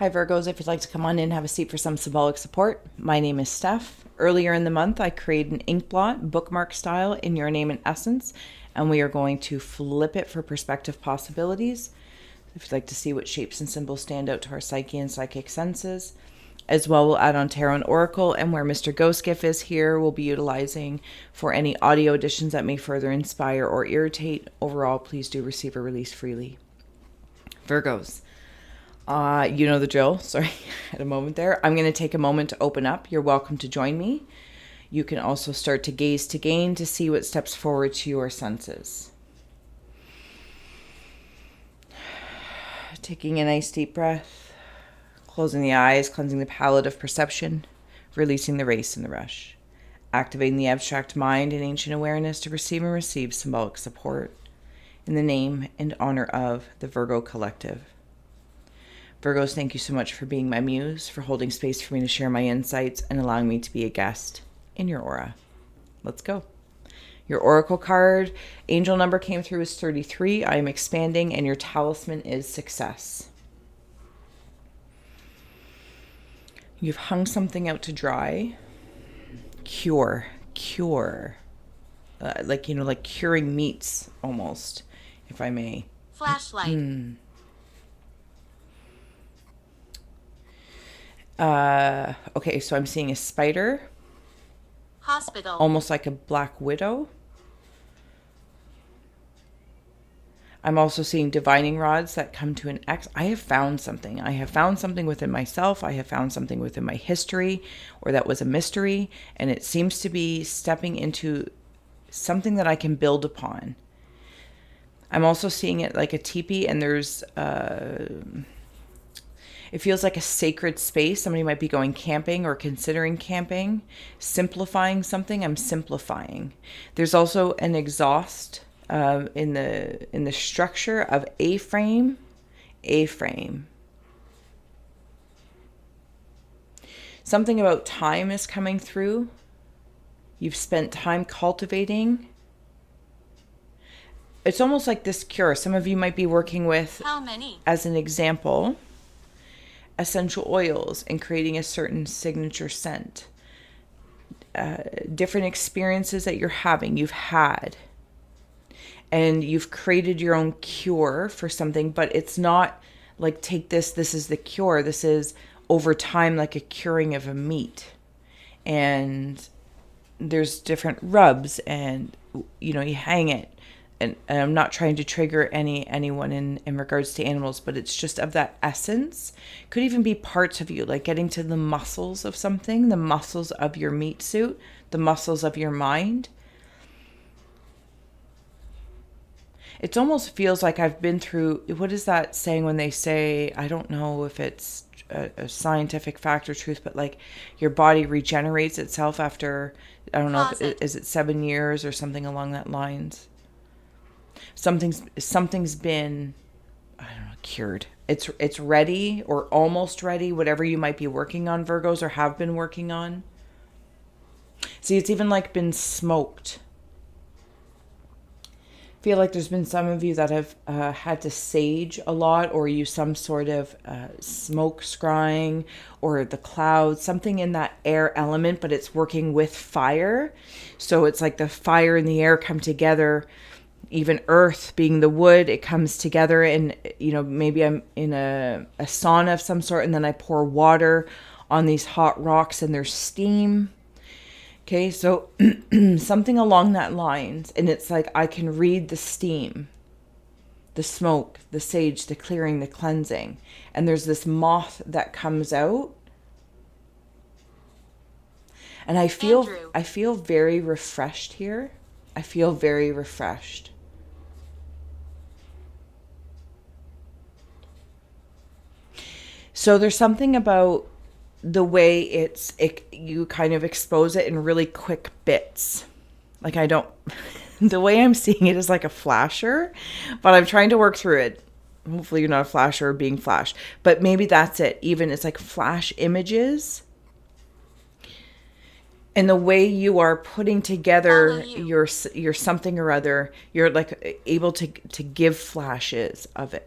Hi, Virgos. If you'd like to come on in, have a seat for some symbolic support. My name is Steph. Earlier in the month, I created an ink blot, bookmark style, in your name and essence, and we are going to flip it for perspective possibilities. If you'd like to see what shapes and symbols stand out to our psyche and psychic senses. As well, we'll add on Tarot and Oracle, and where Mr. Ghostgift is here, we'll be utilizing for any audio additions that may further inspire or irritate. Overall, please do receive or release freely. Virgos. You know the drill. Sorry, I had a moment there. I'm going to take a moment to open up. You're welcome to join me. You can also start to gaze to gain to see what steps forward to your senses. Taking a nice deep breath, closing the eyes, cleansing the palette of perception, releasing the race and the rush, activating the abstract mind and ancient awareness to receive symbolic support in the name and honor of the Virgo Collective. Virgos, thank you so much for being my muse, for holding space for me to share my insights and allowing me to be a guest in your aura. Let's go. Your oracle card, angel number came through is 33. I am expanding, and your talisman is success. You've hung something out to dry. Cure. Like curing meats almost, if I may. Flashlight. Okay, so I'm seeing a spider. Hospital. Almost like a black widow. I'm also seeing divining rods that come to an X. I have found something. I have found something within myself. I have found something within my history, or that was a mystery. And it seems to be stepping into something that I can build upon. I'm also seeing it like a teepee, and there's... It feels like a sacred space. Somebody might be going camping or considering camping. Simplifying something. I'm simplifying. There's also an exhaust in the structure of A-frame. Something about time is coming through. You've spent time cultivating. It's almost like this cure. Some of you might be working with, How many? as an example, essential oils and creating a certain signature scent. Different experiences that you've had. And you've created your own cure for something, but it's not like, take this is the cure. This is over time like a curing of a meat. And there's different rubs, and you hang it. And I'm not trying to trigger anyone in regards to animals, but it's just of that essence. Could even be parts of you, like getting to the muscles of something, the muscles of your meat suit, the muscles of your mind. It almost feels like I've been through, what is that saying when they say, I don't know if it's a scientific fact or truth, but like your body regenerates itself after, I don't know, is it 7 years or something along that lines? Something's been, I don't know, cured. It's ready or almost ready, whatever you might be working on, Virgos, or have been working on. See, it's even like been smoked. I feel like there's been some of you that have had to sage a lot, or use some sort of smoke scrying, or the clouds, something in that air element, but it's working with fire. So it's like the fire and the air come together. Even earth being the wood, it comes together, and maybe I'm in a sauna of some sort, and then I pour water on these hot rocks and there's steam. Okay, so something along that lines, and it's like I can read the steam, the smoke, the sage, the clearing, the cleansing, and there's this moth that comes out, and I feel very refreshed here. I feel very refreshed. So there's something about the way you kind of expose it in really quick bits. Like the way I'm seeing it is like a flasher, but I'm trying to work through it. Hopefully you're not a flasher or being flashed, but maybe that's it. Even it's like flash images. And the way you are putting together your something or other, you're like able to give flashes of it.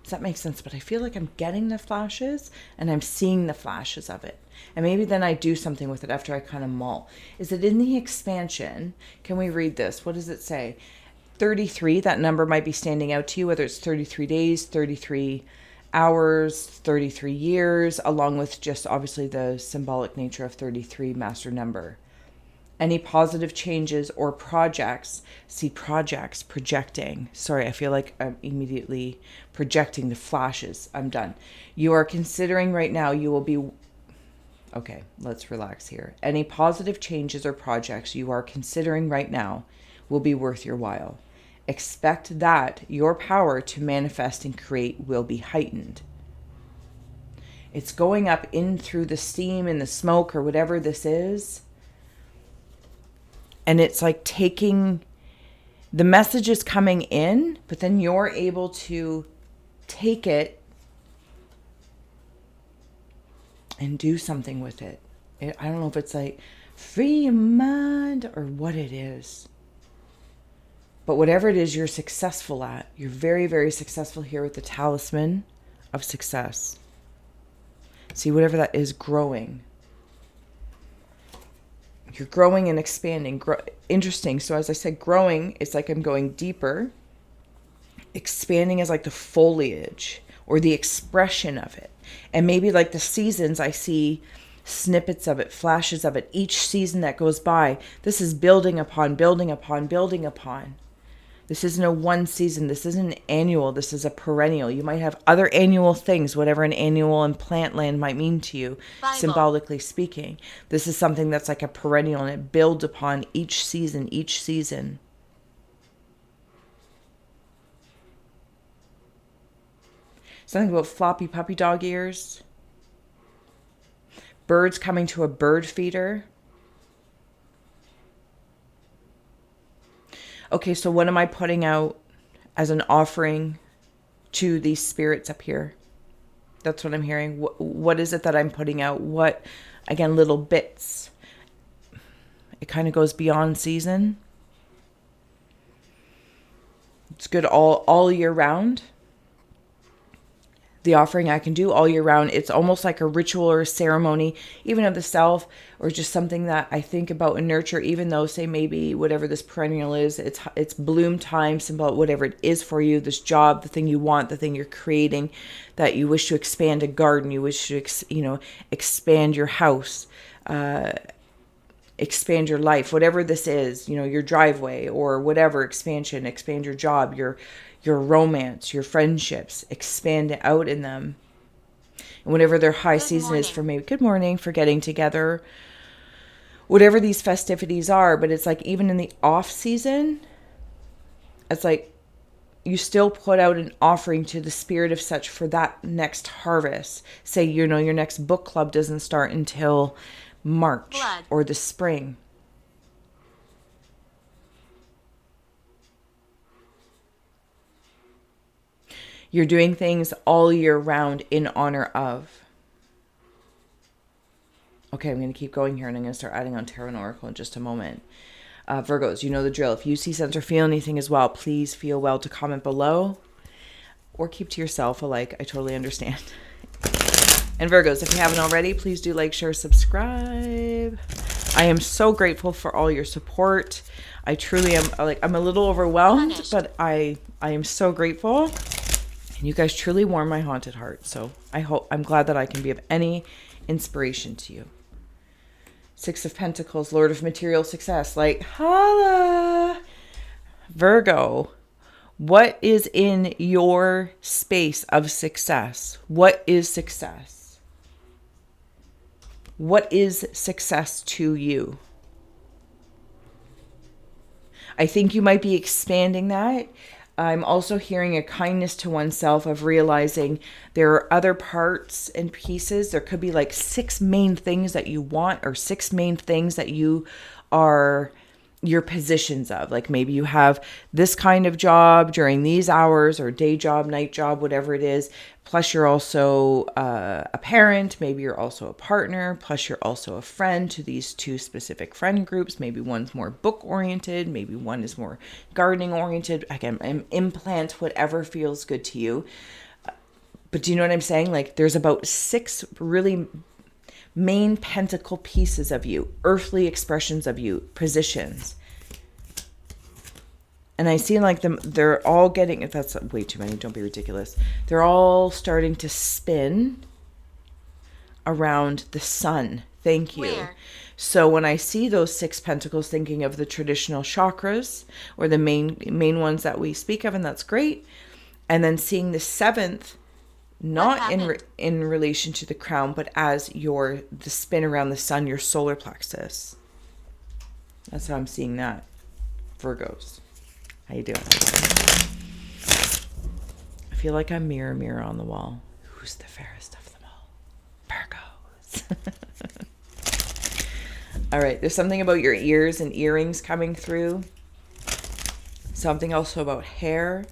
Does that make sense? But I feel like I'm getting the flashes and I'm seeing the flashes of it. And maybe then I do something with it after I kind of mull. Is it in the expansion? Can we read this? What does it say? 33, that number might be standing out to you, whether it's 33 days, 33 hours, 33 years, along with just obviously the symbolic nature of 33 master number. Any positive changes or projects, see projects, projecting. Sorry, I feel like I'm immediately projecting the flashes. I'm done. You are considering right now, you will be, okay, let's relax here. Any positive changes or projects you are considering right now will be worth your while. Expect that your power to manifest and create will be heightened. It's going up in through the steam and the smoke or whatever this is. And it's like taking the messages coming in, but then you're able to take it and do something with it. I don't know if it's like free your mind or what it is. But whatever it is you're successful at, you're very, very successful here with the talisman of success. See, whatever that is, growing. You're growing and expanding. Interesting. So as I said, growing, it's like I'm going deeper. Expanding is like the foliage or the expression of it. And maybe like the seasons, I see snippets of it, flashes of it. Each season that goes by, this is building upon, building upon, building upon. This isn't a one season. This isn't an annual. This is a perennial. You might have other annual things, whatever an annual in plant land might mean to you, Bible. Symbolically speaking. This is something that's like a perennial and it builds upon each season, each season. Something about floppy puppy dog ears. Birds coming to a bird feeder. Okay, so what am I putting out as an offering to these spirits up here? That's what I'm hearing. What is it that I'm putting out? What, again, little bits. It kind of goes beyond season. It's good all year round. The offering I can do all year round. It's almost like a ritual or a ceremony, even of the self, or just something that I think about and nurture, even though, say, maybe whatever this perennial is, it's bloom time, symbol, whatever it is for you, this job, the thing you want, the thing you're creating, that you wish to expand a garden, you wish to, expand your house, expand your life, whatever this is, your driveway or whatever expansion, expand your job, your romance, your friendships, expand it out in them. And whatever their high season is for maybe, good morning, for getting together, whatever these festivities are. But it's like, even in the off season, it's like you still put out an offering to the spirit of such for that next harvest. Say, your next book club doesn't start until March or the spring. You're doing things all year round in honor of. Okay, I'm going to keep going here and I'm going to start adding on Tarot and Oracle in just a moment. Virgos, you know the drill. If you see, sense, or feel anything as well, please feel well to comment below or keep to yourself alike. I totally understand. And Virgos, if you haven't already, please do like, share, subscribe. I am so grateful for all your support. I truly am. I'm a little overwhelmed, but I am so grateful. And you guys truly warm my haunted heart. So I'm glad that I can be of any inspiration to you. Six of Pentacles, Lord of Material Success. Holla! Virgo, what is in your space of success? What is success? What is success to you? I think you might be expanding that. I'm also hearing a kindness to oneself of realizing there are other parts and pieces. There could be like 6 main things that you want or 6 main things that you are your positions of. Like maybe you have this kind of job during these hours or day job, night job, whatever it is. Plus you're also a parent. Maybe you're also a partner. Plus you're also a friend to these 2 specific friend groups. Maybe one's more book oriented. Maybe one is more gardening oriented. Again, implant whatever feels good to you. But do you know what I'm saying? Like there's about 6 really main pentacle pieces of you, earthly expressions of you, positions. And I see like they're all getting, if that's way too many, don't be ridiculous. They're all starting to spin around the sun. Thank you. Where? So when I see those 6 pentacles, thinking of the traditional chakras or the main ones that we speak of, and that's great. And then seeing the 7th, not in relation to the crown, but as the spin around the sun, your solar plexus. That's how I'm seeing that. Virgos. How you doing? I feel like I'm mirror on the wall. Who's the fairest of them all? Virgos. All right. There's something about your ears and earrings coming through. Something also about hair.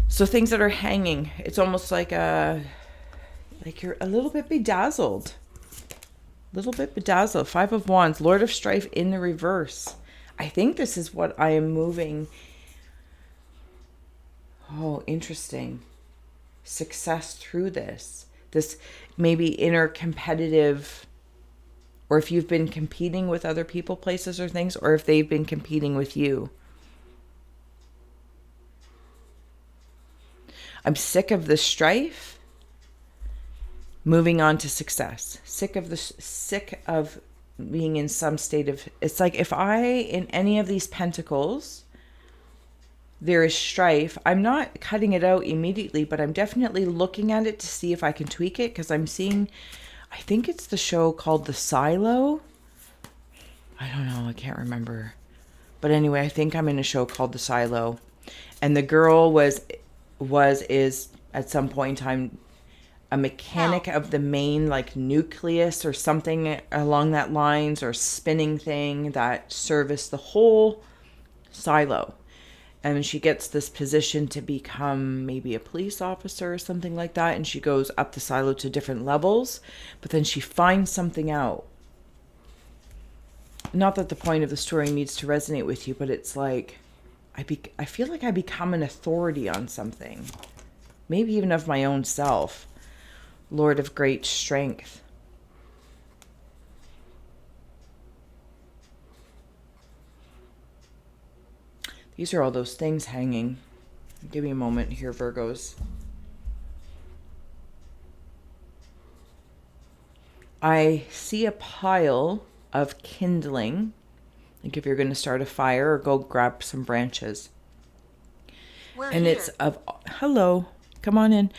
So things that are hanging. It's almost like you're a little bit bedazzled. Little bit bedazzled. 5 of Wands, Lord of Strife in the reverse. I think this is what I am moving. Oh, interesting. Success through this. This maybe inner competitive, or if you've been competing with other people, places, or things, or if they've been competing with you. I'm sick of the strife. Moving on to success. Sick of being in some state of, it's like if in any of these pentacles, there is strife, I'm not cutting it out immediately, but I'm definitely looking at it to see if I can tweak it, because I'm seeing, I think it's the show called The Silo. I don't know, I can't remember. But anyway, I think I'm in a show called The Silo. And the girl is at some point in time a mechanic of the main like nucleus or something along that lines, or spinning thing that serviced the whole silo. And she gets this position to become maybe a police officer or something like that. And she goes up the silo to different levels, but then she finds something out. Not that the point of the story needs to resonate with you, but it's like, I feel like I become an authority on something. Maybe even of my own self. Lord of great strength. These are all those things hanging. Give me a moment here, Virgos. I see a pile of kindling. Like if you're going to start a fire or go grab some branches. And here. it's of, hello, come on in.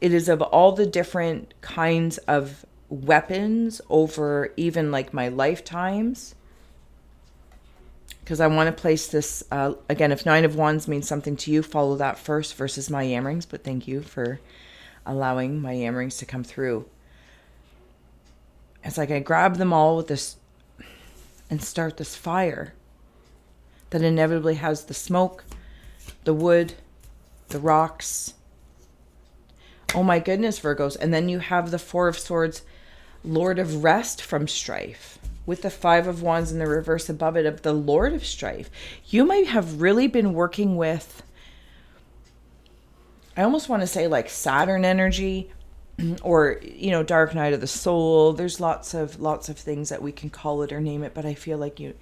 It is of all the different kinds of weapons over even like my lifetimes. Because I want to place this, again, if 9 of Wands means something to you, follow that first versus my yam rings. But thank you for allowing my yam rings to come through. It's like I grab them all with this and start this fire that inevitably has the smoke, the wood, the rocks. Oh my goodness, Virgos. And then you have the 4 of Swords, Lord of Rest from strife, with the 5 of Wands in the reverse above it of the Lord of Strife. You might have really been working with, I almost want to say like Saturn energy, or, you know, dark night of the soul. There's lots of things that we can call it or name it, but I feel like you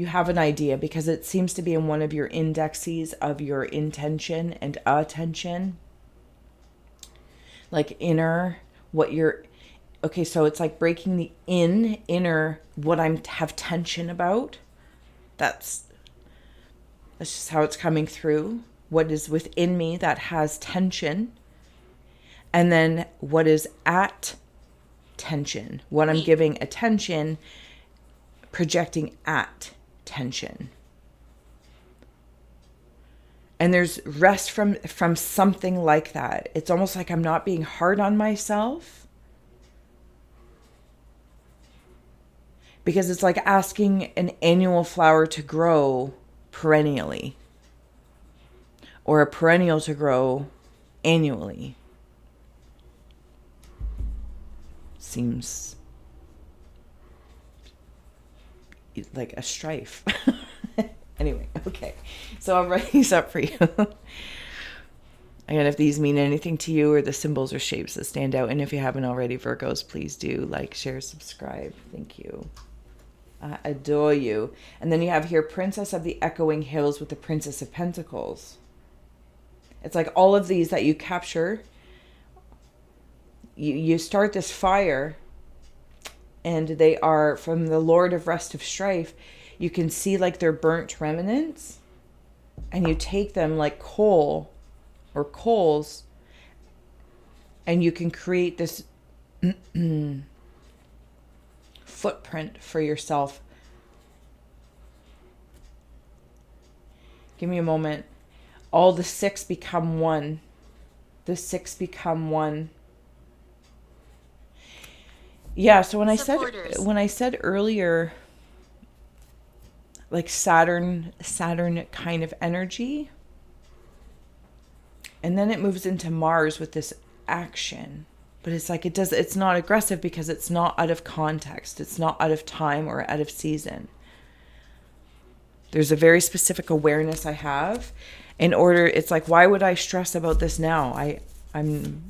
have an idea, because it seems to be in one of your indexes of your intention and attention. Like inner, what you're, okay, so it's like breaking the inner, what have tension about. That's just how it's coming through. What is within me that has tension. And then what is at tension. What I'm giving attention, projecting at tension. And there's rest from something like that. It's almost like I'm not being hard on myself. Because it's like asking an annual flower to grow perennially. Or a perennial to grow annually. Seems like a strife. Anyway, okay. So I'll write these up for you. Again, if these mean anything to you or the symbols or shapes that stand out. And if you haven't already, Virgos, please do like, share, subscribe. Thank you. I adore you. And then you have here Princess of the Echoing Hills with the Princess of Pentacles. It's like all of these that you capture, you start this fire, and they are from the Lord of Rest of Strife. You can see like their burnt remnants, and you take them like coal or coals, and you can create this footprint for yourself. Give me a moment. All the six become one. The six become one. Yeah, so when I said earlier, like Saturn kind of energy, and then it moves into Mars with this action. But it's like it's not aggressive because it's not out of context. It's not out of time or out of season. There's a very specific awareness I have in order. It's like, why would I stress about this now? I'm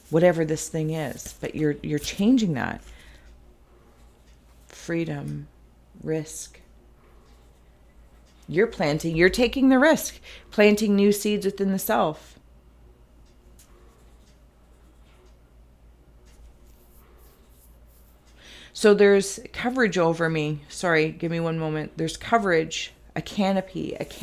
whatever this thing is, but you're changing that. Freedom, risk. You're taking the risk, planting new seeds within the self. So there's coverage over me. Sorry, give me one moment. There's coverage, a canopy. Is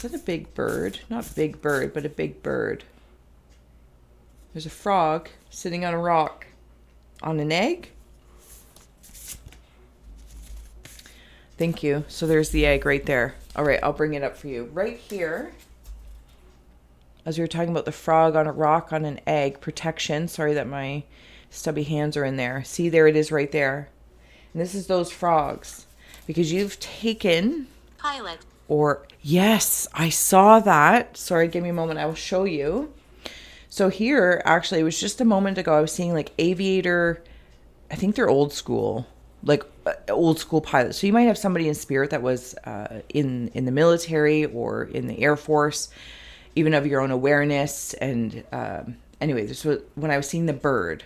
that a big bird? Not big bird, but a big bird. There's a frog sitting on a rock on an egg. Thank you. So there's the egg right there. All right, I'll bring it up for you. Right here, as we were talking about the frog on a rock on an egg, protection. Sorry that my stubby hands are in there. See, there it is right there. And this is those frogs. Because you've taken... Pilot. Or, yes, I saw that. Sorry, give me a moment. I will show you. So here, actually, it was just a moment ago, I was seeing like aviator, I think they're old school, like old school pilots. So you might have somebody in spirit that was in the military or in the Air Force, even of your own awareness. And anyway, this was when I was seeing the bird,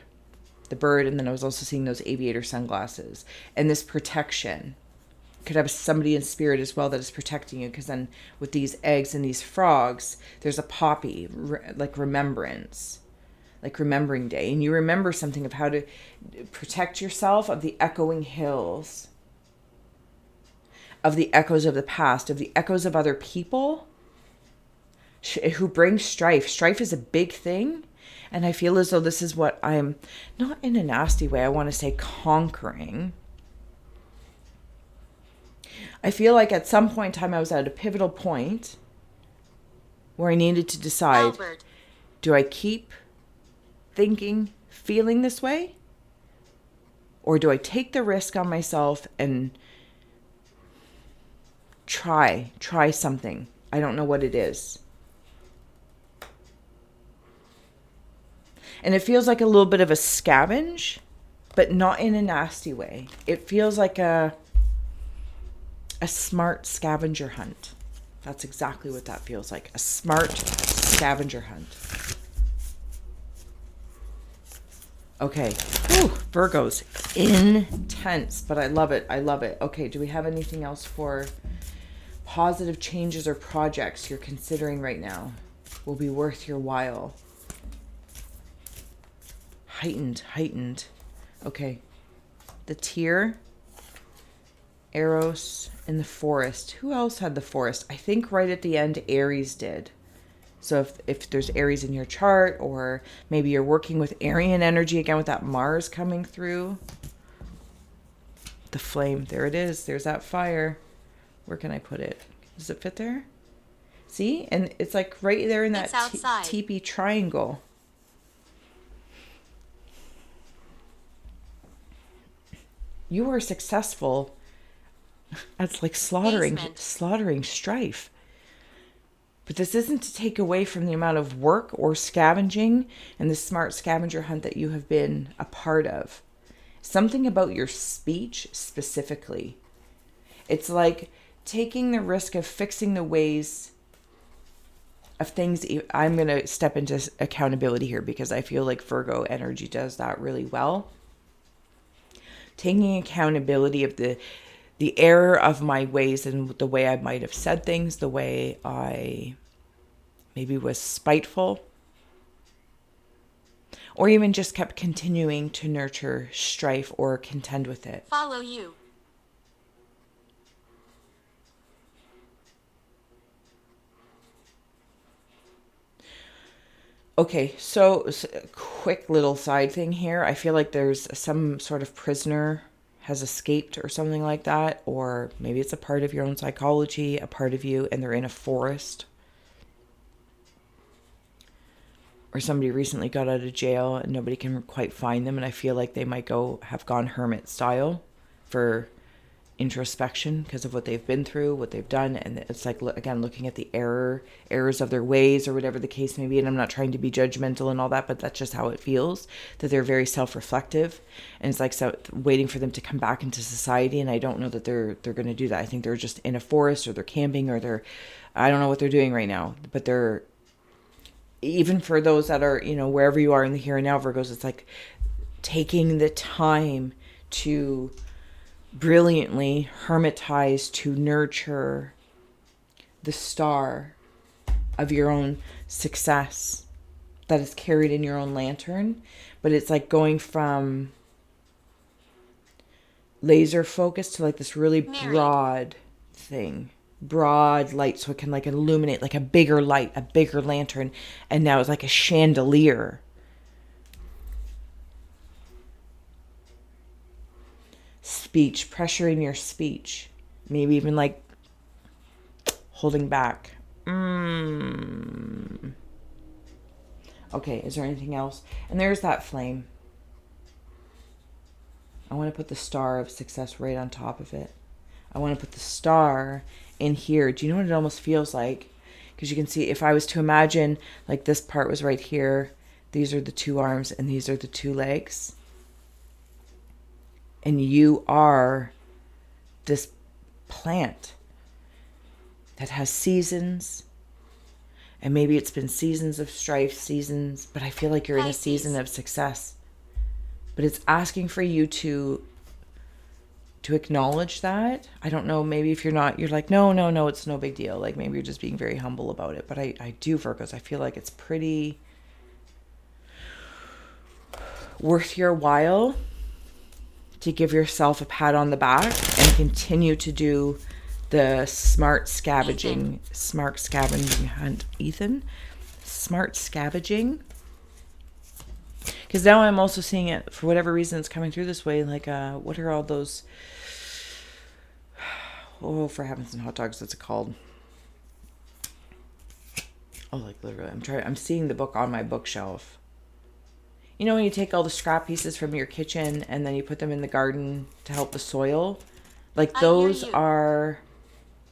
and then I was also seeing those aviator sunglasses and this protection. Could have somebody in spirit as well that is protecting you, because then with these eggs and these frogs, there's a poppy, like remembrance, like remembering day, and you remember something of how to protect yourself of the echoing hills, of the echoes of the past, of the echoes of other people who bring strife. Strife is a big thing, and I feel as though this is what I'm, not in a nasty way, I want to say conquering. I feel like at some point in time I was at a pivotal point where I needed to decide, Albert. Do I keep thinking, feeling this way? Or do I take the risk on myself and try something? I don't know what it is. And it feels like a little bit of a scavenge, but not in a nasty way. It feels like a smart scavenger hunt. That's exactly what that feels like. A smart scavenger hunt. Okay. Whew, Virgos. Intense, but I love it. Okay, do we have anything else for positive changes or projects you're considering right now? Will be worth your while. Heightened. Okay. The Tear, Eros, and the Forest. Who else had the Forest? I think right at the end, Aries did. So if there's Aries in your chart, or maybe you're working with Aryan energy, again with that Mars coming through. The flame, there it is. There's that fire. Where can I put it? Does it fit there? See? And it's like right there in that teepee triangle. You are successful. It's like slaughtering strife. But this isn't to take away from the amount of work or scavenging and the smart scavenger hunt that you have been a part of. Something about your speech specifically. It's like taking the risk of fixing the ways of things. I'm going to step into accountability here because I feel like Virgo energy does that really well. Taking accountability of the error of my ways and the way I might have said things, the way I maybe was spiteful, or even just kept continuing to nurture strife or contend with it. Follow you. Okay, so quick little side thing here. I feel like there's some sort of prisoner has escaped or something like that, or maybe it's a part of your own psychology, a part of you, and they're in a forest. Or somebody recently got out of jail and nobody can quite find them, and I feel like they might have gone hermit style for introspection because of what they've been through, what they've done. And it's like, again, looking at the errors of their ways or whatever the case may be. And I'm not trying to be judgmental and all that, but that's just how it feels, that they're very self-reflective, and it's like, so waiting for them to come back into society. And I don't know that they're going to do that. I think they're just in a forest, or they're camping, or I don't know what they're doing right now, but they're, even for those that are, wherever you are in the here and now, Virgos, it's like taking the time to brilliantly hermitize, to nurture the star of your own success that is carried in your own lantern. But it's like going from laser focus to like this really broad thing, broad light, so it can like illuminate like a bigger light, a bigger lantern. And now it's like a chandelier. Speech, pressure in your speech, maybe even like holding back. Okay, is there anything else? And there's that flame. I want to put the star of success right on top of it. I want to put the star in here. Do you know what it almost feels like? Because you can see, if I was to imagine like this part was right here, these are the two arms and these are the two legs. And you are this plant that has seasons. And maybe it's been seasons of strife, seasons, but I feel like you're in a season of success. But it's asking for you to acknowledge that. I don't know, maybe if you're not, you're like, no, it's no big deal. Like maybe you're just being very humble about it. But I do, Virgos. I feel like it's pretty worth your while to give yourself a pat on the back and continue to do the smart scavenging hunt. Ethan? Smart scavenging. Because now I'm also seeing it, for whatever reason it's coming through this way, like, what are all those, oh, for heavens and hot dogs, what's it called? Oh, like literally, I'm seeing the book on my bookshelf. You know when you take all the scrap pieces from your kitchen and then you put them in the garden to help the soil? Like those are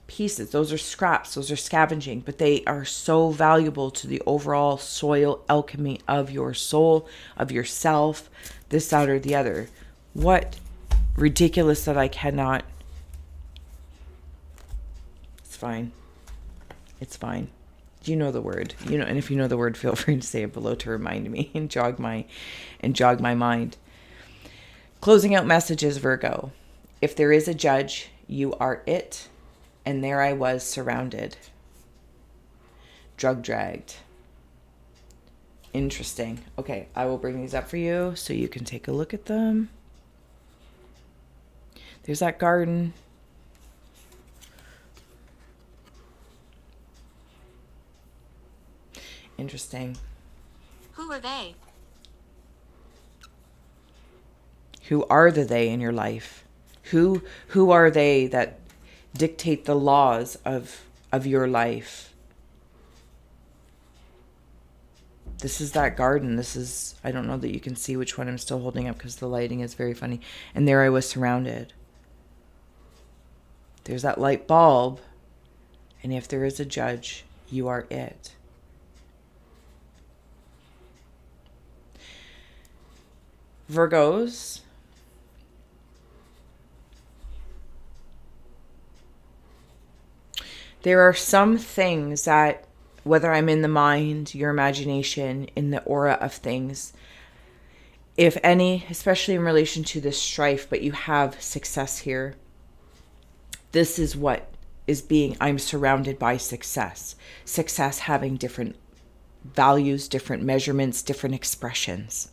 pieces. Those are scraps. Those are scavenging. But they are so valuable to the overall soil alchemy of your soul, of yourself, this, that, or the other. What ridiculous that I cannot. It's fine. It's fine. You know the word, and if you know the word, feel free to say it below to remind me and jog my mind. Closing out messages, Virgo. If there is a judge, you are it. And there I was, surrounded. Drug dragged. Interesting. Okay, I will bring these up for you so you can take a look at them. There's that garden. Interesting. Who are they? Who are the they in your life? Who are they that dictate the laws of your life? This is that garden. This is, I don't know that you can see which one I'm still holding up because the lighting is very funny. And there I was, surrounded. There's that light bulb. And if there is a judge, you are it. Virgos, There are some things that, whether I'm in the mind, your imagination, in the aura of things, if any, especially in relation to this strife, but you have success here, this is what is being, I'm surrounded by success. Success having different values, different measurements, different expressions.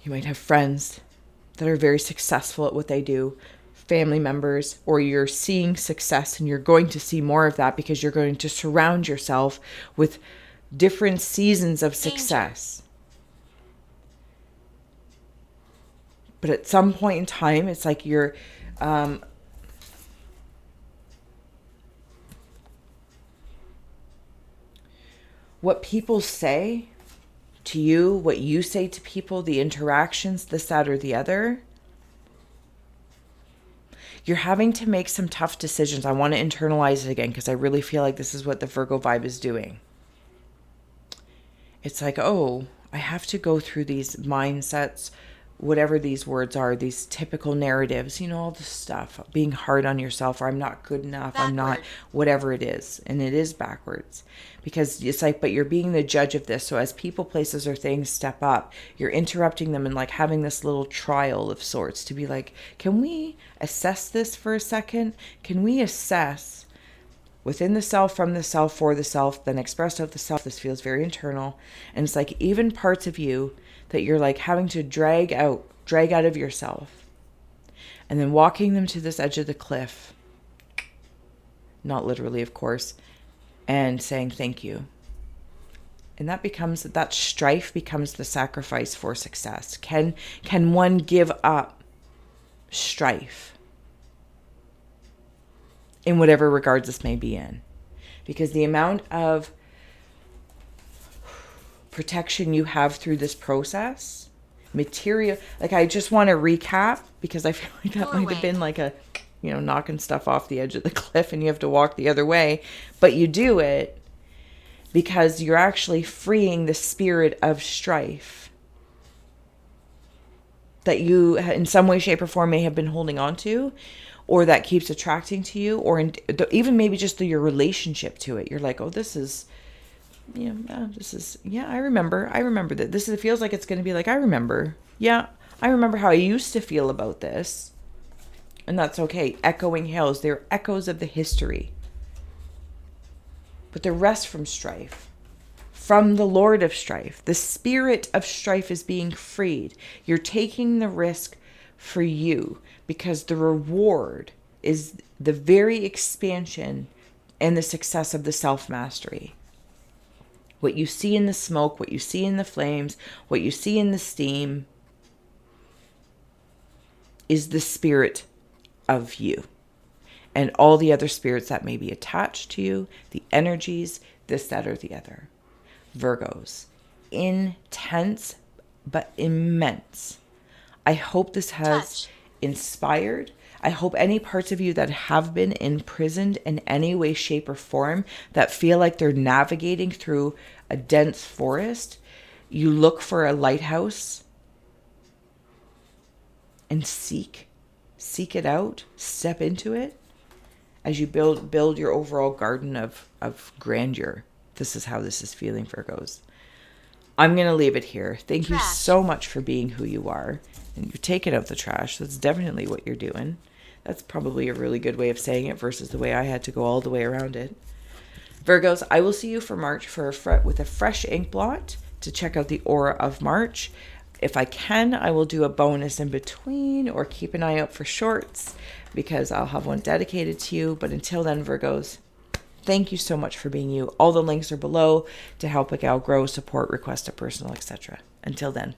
You might have friends that are very successful at what they do, family members, or you're seeing success and you're going to see more of that because you're going to surround yourself with different seasons of success. But at some point in time, it's like you're what people say to you, what you say to people, the interactions, this, that, or the other. You're having to make some tough decisions. I want to internalize it again because I really feel like this is what the Virgo vibe is doing. It's like, oh, I have to go through these mindsets, whatever these words are, these typical narratives, all this stuff, being hard on yourself, or I'm not good enough, I'm not, whatever it is. And it is backwards because it's like, but you're being the judge of this. So as people, places, or things step up, you're interrupting them and like having this little trial of sorts to be like, can we assess this for a second? Can we assess within the self, from the self, for the self, then expressed of the self? This feels very internal. And it's like even parts of you that you're like having to drag out of yourself, and then walking them to this edge of the cliff, not literally, of course, and saying thank you. And that strife becomes the sacrifice for success. Can one give up strife in whatever regards this may be in? Because the amount of protection you have through this process, material, like I just want to recap because I feel like that might have been like a, knocking stuff off the edge of the cliff and you have to walk the other way, but you do it because you're actually freeing the spirit of strife that you in some way, shape, or form may have been holding on to, or that keeps attracting to you, or even maybe just your relationship to it. You're like, oh, this is, I remember that it feels like it's going to be like, I remember how I used to feel about this. And that's okay. Echoing hills, they're echoes of the history. But the rest from strife, from the Lord of strife, the spirit of strife is being freed. You're taking the risk for you because the reward is the very expansion and the success of the self-mastery. What you see in the smoke, what you see in the flames, what you see in the steam is the spirit of you. And all the other spirits that may be attached to you, the energies, this, that, or the other. Virgos. Intense, but immense. I hope this has inspired. I hope any parts of you that have been imprisoned in any way, shape, or form that feel like they're navigating through a dense forest, you look for a lighthouse and seek it out, step into it as you build your overall garden of grandeur. This is how this is feeling, Virgos. I'm going to leave it here. Thank you so much for being who you are. And you're taking out the trash. That's definitely what you're doing. That's probably a really good way of saying it versus the way I had to go all the way around it. Virgos, I will see you for March with a fresh ink blot to check out the aura of March. If I can, I will do a bonus in between or keep an eye out for shorts because I'll have one dedicated to you. But until then, Virgos, thank you so much for being you. All the links are below to help a gal grow, support, request a personal, etc. Until then.